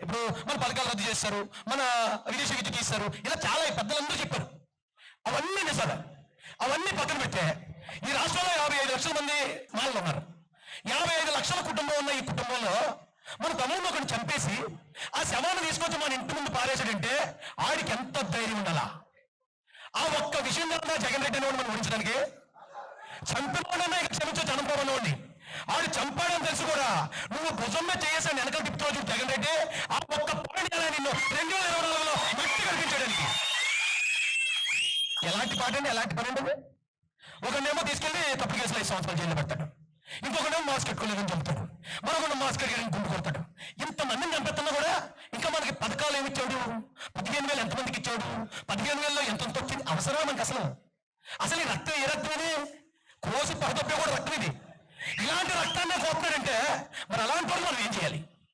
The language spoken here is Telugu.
ఇప్పుడు మన పథకాలు రద్దు చేస్తారు, మన విదేశీ విద్య తీస్తారు, ఇలా చాలా పెద్దలందరూ చెప్పారు. అవన్నీ నిజాలు. అవన్నీ పక్కన పెట్టే ఈ రాష్ట్రంలో 55 లక్షల మంది మాలలు ఉన్నారు. 55 లక్షల కుటుంబం ఉన్న ఈ కుటుంబంలో మన తమ్ముడిని ఒకరిని చంపేసి ఆ శవాన్ని తీసుకొచ్చి మన ఇంటి ముందు పారేసాడంటే ఆడికి ఎంత ధైర్యం ఉండాలా? ఆ ఒక్క విషయం కదా జగన్ రెడ్డి అని మనం ఓడించడానికి. చంపినోడన్నా ఇక క్షమించో చనిపోవన్నోడిని ఆడు చంపాడని తెలుసు కూడా నువ్వు భుజం మీద చేసాను వెనకాల తిప్పుతావు జగన్ రెడ్డి. ఆ ఒక్క పాయింట్ నిన్ను 2024లో మట్టి కనిపించడానికి. ఎలాంటి పాట అండి, ఎలాంటి పని అండి? ఒకనేమో తీసుకెళ్లి తప్పు కేసులో 5 సంవత్సరాలు జైలు పెడతాడు, ఇంకొకనేమో మాస్క్ కట్టుకోలేదని చెబుతాడు, మరొకటి మాస్క్ కట్టుకోలేని గుంపు కొడతాడు. ఇంతమందిని చంపెత్తున్నా కూడా ఇంకా మనకి పథకాలు ఏమి ఇచ్చాడు? 15,000 ఎంతమందికి ఇచ్చాడు? 15,000లో ఎంత వచ్చింది? అవసరమా మనకి అసలు? అసలు ఈ రక్తం ఏ రక్తం ఇది? కోసి పడతప్పే కూడా రక్తం ఇది. ఇలాంటి రక్తాన్ని కోస్తున్నాడంటే మరి అలాంటి వాళ్ళు మనం ఏం చేయాలి?